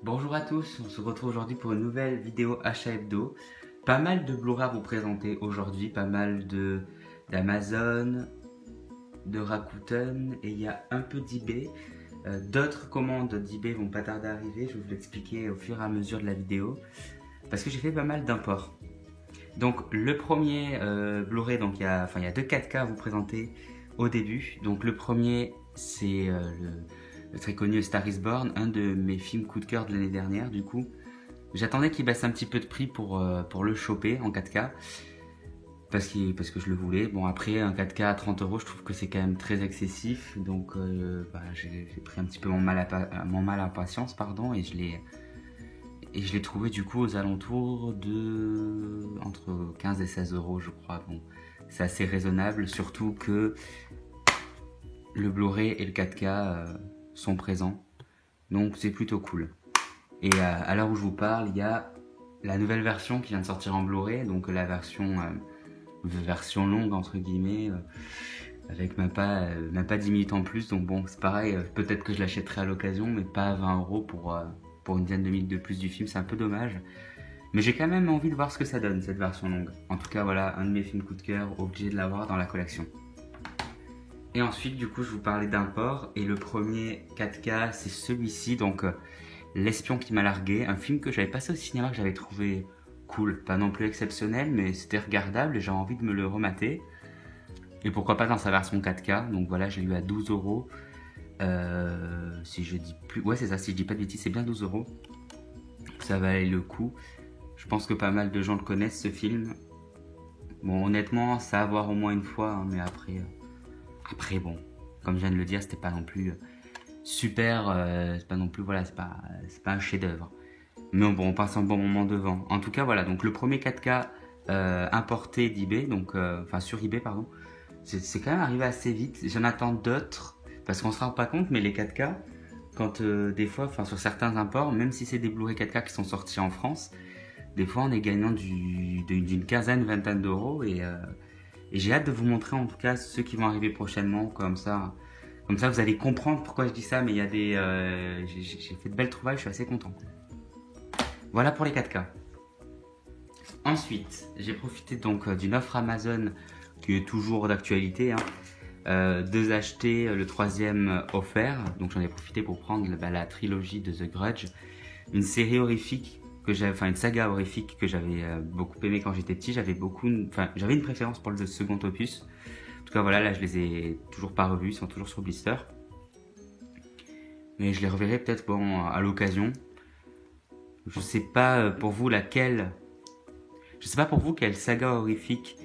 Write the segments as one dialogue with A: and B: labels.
A: Bonjour à tous, on se retrouve aujourd'hui pour une nouvelle vidéo achat hebdo. Pas mal de Blu-ray à vous présenter aujourd'hui, pas mal d'Amazon, de Rakuten et il y a un peu d'eBay. D'autres commandes d'eBay vont pas tarder à arriver, je vais vous l'expliquer au fur et à mesure de la vidéo parce que j'ai fait pas mal d'imports. Donc le premier Blu-ray, donc il y a deux 4K à vous présenter au début. Donc le premier c'est le très connu Star is Born, un de mes films coup de cœur de l'année dernière. Du coup j'attendais qu'il baisse un petit peu de prix pour le choper en 4K parce que je le voulais. Bon, après un 4K à 30 €, je trouve que c'est quand même très excessif, donc j'ai pris un petit peu mon mal à patience, pardon, et je l'ai trouvé du coup aux alentours de entre 15 et 16 €, je crois. Bon, c'est assez raisonnable, surtout que le Blu-ray et le 4K sont présents, donc c'est plutôt cool. Et à l'heure où je vous parle, il y a la nouvelle version qui vient de sortir en Blu-ray, donc la version longue entre guillemets, avec même pas 10 minutes en plus. Donc bon, c'est pareil, peut-être que je l'achèterai à l'occasion, mais pas à 20 € pour une dizaine de minutes de plus du film, c'est un peu dommage. Mais j'ai quand même envie de voir ce que ça donne, cette version longue. En tout cas, voilà, un de mes films coup de cœur, obligé de l'avoir dans la collection. Et ensuite, du coup, je vous parlais d'import, et le premier 4K, c'est celui-ci, donc L'espion qui m'a largué, un film que j'avais passé au cinéma, que j'avais trouvé cool, pas non plus exceptionnel, mais c'était regardable et j'ai envie de me le remater. Et pourquoi pas dans sa version 4K, donc voilà, je l'ai eu à 12 €. Si je dis plus, ouais c'est ça, si je dis pas de bêtises, c'est bien 12 €. Ça valait le coup. Je pense que pas mal de gens le connaissent, ce film. Bon, honnêtement, ça à voir au moins une fois, hein, mais après bon, comme je viens de le dire, c'était pas non plus super, c'est pas non plus, voilà, c'est pas un chef-d'œuvre. Mais bon, on passe un bon moment devant. En tout cas, voilà, donc le premier 4K importé d'eBay, donc enfin sur eBay, pardon, c'est quand même arrivé assez vite. J'en attends d'autres, parce qu'on se rend pas compte, mais les 4K, quand des fois, enfin sur certains imports, même si c'est des Blu-ray 4K qui sont sortis en France, des fois on est gagnant d'une quinzaine, vingtaine d'euros, et j'ai hâte de vous montrer en tout cas ceux qui vont arriver prochainement, comme ça vous allez comprendre pourquoi je dis ça, mais il y a j'ai fait de belles trouvailles, je suis assez content. Voilà pour les 4K. Ensuite, j'ai profité donc d'une offre Amazon qui est toujours d'actualité, hein, 2 achetés, le 3e offert. Donc j'en ai profité pour prendre la trilogie de The Grudge, une série horrifique une saga horrifique que j'avais beaucoup aimé quand j'étais petit. J'avais une préférence pour le second opus. En tout cas voilà, là je les ai toujours pas revus, ils sont toujours sur Blister. Mais je les reverrai peut-être à l'occasion. Je sais pas pour vous quelle saga horrifique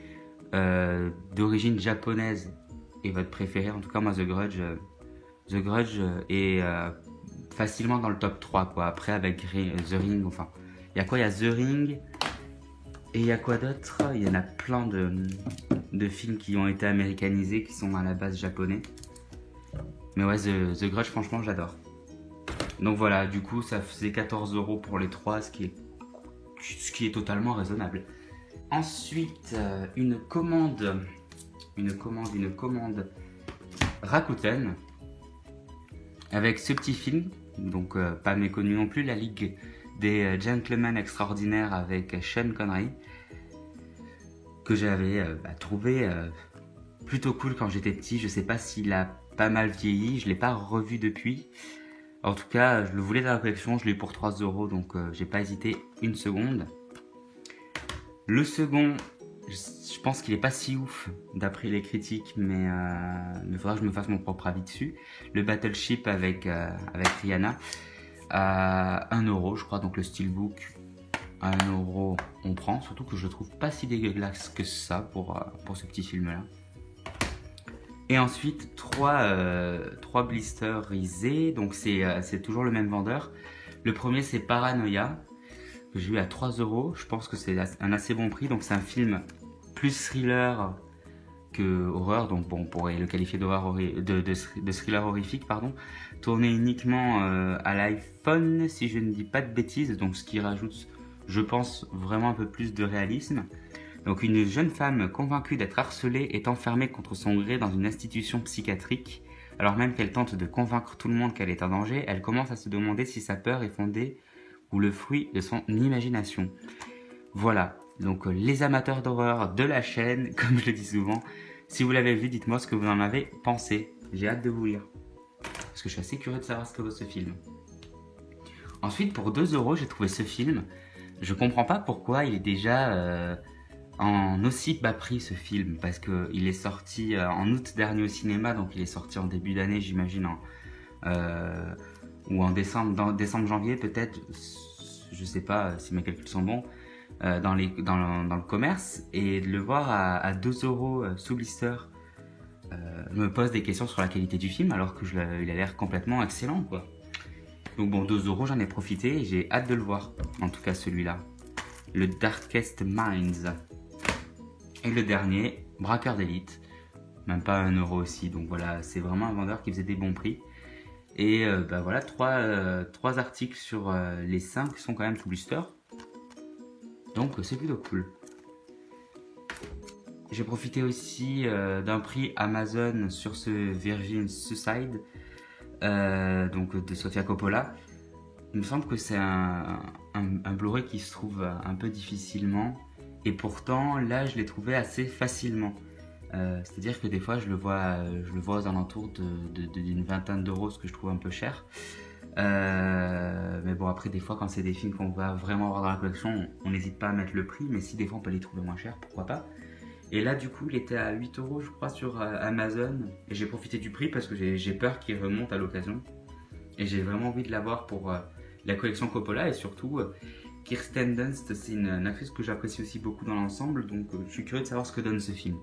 A: d'origine japonaise est votre préférée. En tout cas moi The Grudge est facilement dans le top 3 quoi. Après avec The Ring, enfin il y a quoi, il y a The Ring et il y a quoi d'autre, il y en a plein de films qui ont été américanisés, qui sont à la base japonais. Mais ouais, The Grudge, franchement, j'adore. Donc voilà, du coup, ça faisait 14 € pour les 3, ce qui est totalement raisonnable. Ensuite, une commande Rakuten, avec ce petit film, donc pas méconnu non plus, La Ligue des Gentlemen Extraordinaires avec Sean Connery, que j'avais trouvé plutôt cool quand j'étais petit. Je sais pas s'il a pas mal vieilli, je l'ai pas revu depuis. En tout cas, je le voulais dans la collection, je l'ai eu pour 3 €, donc j'ai pas hésité une seconde. Le second, je pense qu'il est pas si ouf d'après les critiques, mais il faudra que je me fasse mon propre avis dessus. Le Battleship avec Rihanna à 1 €, je crois, donc le steelbook à 1 € on prend, surtout que je le trouve pas si dégueulasse que ça pour ce petit film là. Et ensuite 3 blisterisés, donc c'est toujours le même vendeur. Le premier c'est Paranoia, que j'ai eu à 3 €, je pense que c'est un assez bon prix. Donc c'est un film plus thriller que horreur, donc bon, on pourrait le qualifier de thriller horrifique, pardon, tourné uniquement à l'iPhone si je ne dis pas de bêtises, donc ce qui rajoute, je pense, vraiment un peu plus de réalisme. Donc une jeune femme convaincue d'être harcelée est enfermée contre son gré dans une institution psychiatrique Alors même qu'elle tente de convaincre tout le monde qu'elle est en danger, elle commence à se demander si sa peur est fondée ou le fruit de son imagination. Voilà, donc les amateurs d'horreur de la chaîne, comme je le dis souvent, si vous l'avez vu, dites-moi ce que vous en avez pensé. J'ai hâte de vous lire. Parce que je suis assez curieux de savoir ce que vaut ce film. Ensuite, pour 2 €, j'ai trouvé ce film. Je comprends pas pourquoi il est déjà en aussi bas prix ce film. Parce qu'il est sorti en août dernier au cinéma, donc il est sorti en début d'année, j'imagine, ou en décembre-janvier peut-être. Je sais pas si mes calculs sont bons. Dans le commerce, et de le voir à 2 € sous blister, je me pose des questions sur la qualité du film alors que il a l'air complètement excellent, quoi. Donc bon, 2 €, j'en ai profité et j'ai hâte de le voir, en tout cas celui-là, le Darkest Minds. Et le dernier, Braqueur d'élite, même pas 1 € aussi, donc voilà, c'est vraiment un vendeur qui faisait des bons prix. Et voilà, 3 articles sur les 5 sont quand même sous blister. Donc c'est plutôt cool. J'ai profité aussi d'un prix Amazon sur ce Virgin Suicide, donc de Sofia Coppola. Il me semble que c'est un Blu-ray qui se trouve un peu difficilement, et pourtant là je l'ai trouvé assez facilement. C'est-à-dire que des fois je le vois aux alentours d'une vingtaine d'euros, ce que je trouve un peu cher. Mais bon, après des fois quand c'est des films qu'on va vraiment avoir dans la collection, on n'hésite pas à mettre le prix, mais si des fois on peut les trouver moins chers, pourquoi pas. Et là du coup il était à 8 € je crois sur Amazon, et j'ai profité du prix parce que j'ai peur qu'il remonte à l'occasion, et j'ai vraiment envie de l'avoir pour la collection Coppola. Et surtout Kirsten Dunst, c'est une actrice que j'apprécie aussi beaucoup dans l'ensemble, donc je suis curieux de savoir ce que donne ce film.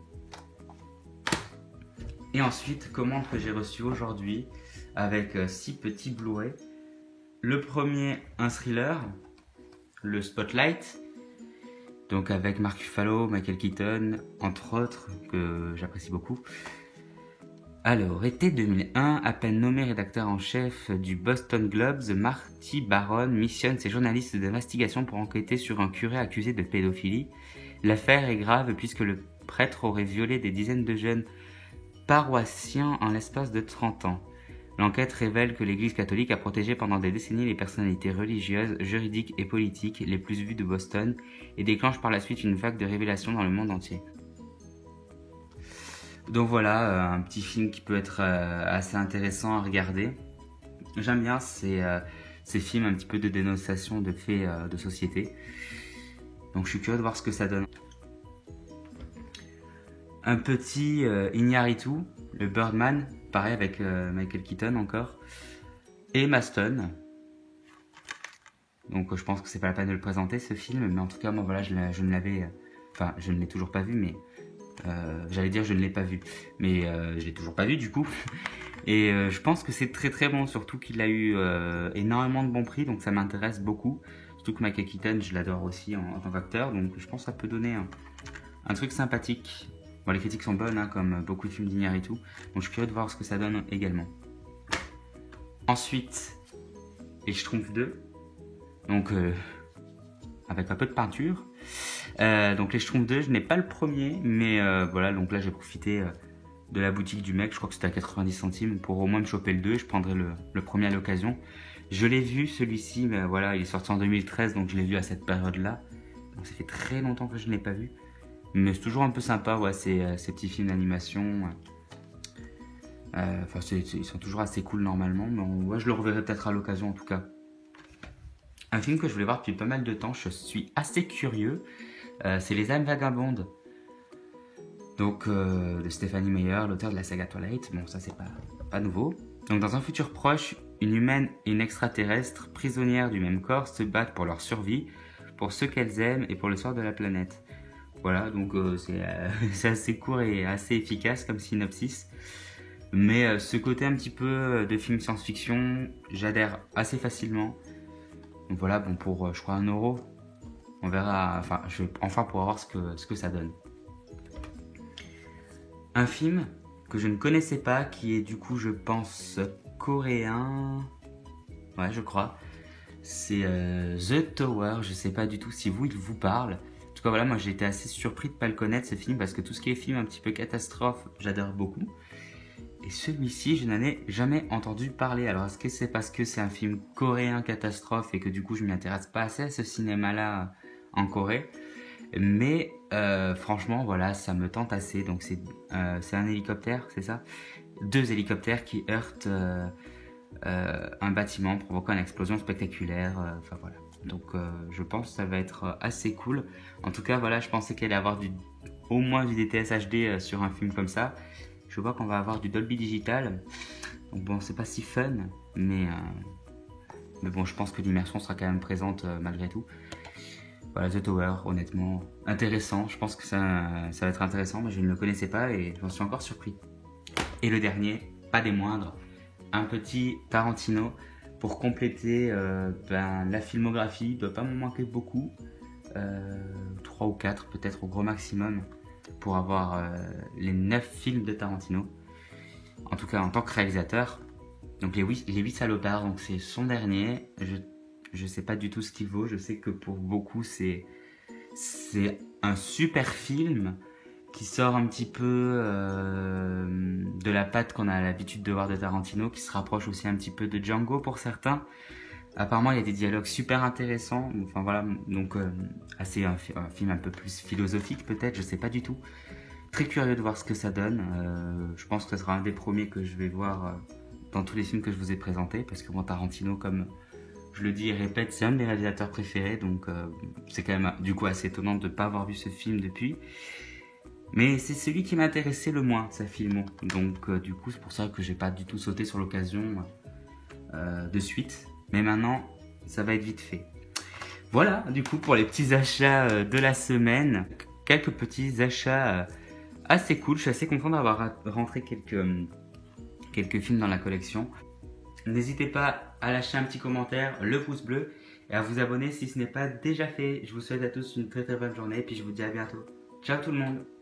A: Et ensuite, commande que j'ai reçue aujourd'hui avec 6 petits Blu-ray. Le premier, un thriller, le Spotlight, donc avec Mark Ruffalo, Michael Keaton, entre autres, que j'apprécie beaucoup. Alors, été 2001, à peine nommé rédacteur en chef du Boston Globe, Marty Baron missionne ses journalistes d'investigation pour enquêter sur un curé accusé de pédophilie. L'affaire est grave puisque le prêtre aurait violé des dizaines de jeunes paroissiens en l'espace de 30 ans. L'enquête révèle que l'Église catholique a protégé pendant des décennies les personnalités religieuses, juridiques et politiques les plus vues de Boston, et déclenche par la suite une vague de révélations dans le monde entier. Donc voilà, un petit film qui peut être assez intéressant à regarder. J'aime bien ces films un petit peu de dénonciation de faits de société. Donc je suis curieux de voir ce que ça donne. Un petit Iñárritu, le Birdman, pareil avec Michael Keaton encore, et Emma Stone. Donc je pense que c'est pas la peine de le présenter ce film, mais en tout cas moi voilà, je ne l'ai toujours pas vu, mais j'allais dire je ne l'ai pas vu, mais je l'ai toujours pas vu du coup. Et je pense que c'est très très bon, surtout qu'il a eu énormément de bons prix, donc ça m'intéresse beaucoup. Surtout que Michael Keaton, je l'adore aussi en tant qu'acteur, donc je pense que ça peut donner un truc sympathique. Bon, les critiques sont bonnes, hein, comme beaucoup de films d'Iñárritu, donc je suis curieux de voir ce que ça donne également. Ensuite, Les Schtroumpfs 2, donc avec un peu de peinture. Donc Les Schtroumpfs 2, je n'ai pas le premier, mais voilà, donc là j'ai profité de la boutique du mec, je crois que c'était à 90 centimes, pour au moins me choper le 2, je prendrai le premier à l'occasion. Je l'ai vu celui-ci, mais voilà, il est sorti en 2013, donc je l'ai vu à cette période-là. Donc ça fait très longtemps que je ne l'ai pas vu. Mais c'est toujours un peu sympa, ouais, ces petits films d'animation. Enfin, ils sont toujours assez cool normalement, mais ouais, je le reverrai peut-être à l'occasion en tout cas. Un film que je voulais voir depuis pas mal de temps, je suis assez curieux, c'est Les âmes vagabondes. Donc, de Stephenie Meyer, l'auteur de la saga Twilight. Bon, ça c'est pas nouveau. Donc, dans un futur proche, une humaine et une extraterrestre, prisonnières du même corps, se battent pour leur survie, pour ceux qu'elles aiment et pour le sort de la planète. Voilà, donc c'est assez court et assez efficace comme synopsis. Mais ce côté un petit peu de film science-fiction, j'adhère assez facilement. Donc voilà, bon, pour je crois 1 €, on verra, enfin je vais enfin pouvoir voir ce que ça donne. Un film que je ne connaissais pas, qui est du coup je pense coréen, ouais je crois, c'est The Tower. Je sais pas du tout si il vous parle. En tout cas voilà, moi j'ai été assez surpris de pas le connaître ce film, parce que tout ce qui est film un petit peu catastrophe, j'adore beaucoup. Et celui-ci, je n'en ai jamais entendu parler. Alors, est-ce que c'est parce que c'est un film coréen catastrophe et que du coup, je ne m'intéresse pas assez à ce cinéma-là en Corée? Mais franchement, voilà, ça me tente assez. Donc, c'est un hélicoptère, c'est ça? 2 hélicoptères qui heurtent un bâtiment, provoquant une explosion spectaculaire. Enfin, voilà. Donc, je pense que ça va être assez cool. En tout cas, voilà, je pensais qu'il allait y avoir au moins du DTS HD sur un film comme ça. Je vois qu'on va avoir du Dolby Digital. Donc bon, c'est pas si fun, mais bon, je pense que l'immersion sera quand même présente malgré tout. Voilà, The Tower, honnêtement, intéressant. Je pense que ça va être intéressant, mais je ne le connaissais pas et j'en suis encore surpris. Et le dernier, pas des moindres, un petit Tarantino pour compléter la filmographie. Il doit pas me manquer beaucoup. 3 ou 4 peut-être au gros maximum pour avoir les 9 films de Tarantino, en tout cas en tant que réalisateur. Donc les 8 salopards, donc c'est son dernier. Je sais pas du tout ce qu'il vaut. Je sais que pour beaucoup c'est un super film qui sort un petit peu de la patte qu'on a l'habitude de voir de Tarantino, qui se rapproche aussi un petit peu de Django pour certains. Apparemment, il y a des dialogues super intéressants. Enfin voilà, donc assez un film un peu plus philosophique peut-être, je sais pas du tout. Très curieux de voir ce que ça donne. Je pense que ce sera un des premiers que je vais voir dans tous les films que je vous ai présentés, parce que bon, Tarantino, comme je le dis et répète, c'est un de mes réalisateurs préférés, donc c'est quand même du coup assez étonnant de ne pas avoir vu ce film depuis. Mais c'est celui qui m'intéressait le moins, sa filmo. Donc du coup, c'est pour ça que j'ai pas du tout sauté sur l'occasion de suite. Mais maintenant, ça va être vite fait. Voilà, du coup, pour les petits achats de la semaine. Quelques petits achats assez cool. Je suis assez content d'avoir rentré quelques films dans la collection. N'hésitez pas à lâcher un petit commentaire, le pouce bleu et à vous abonner si ce n'est pas déjà fait. Je vous souhaite à tous une très très bonne journée et puis je vous dis à bientôt. Ciao tout le monde!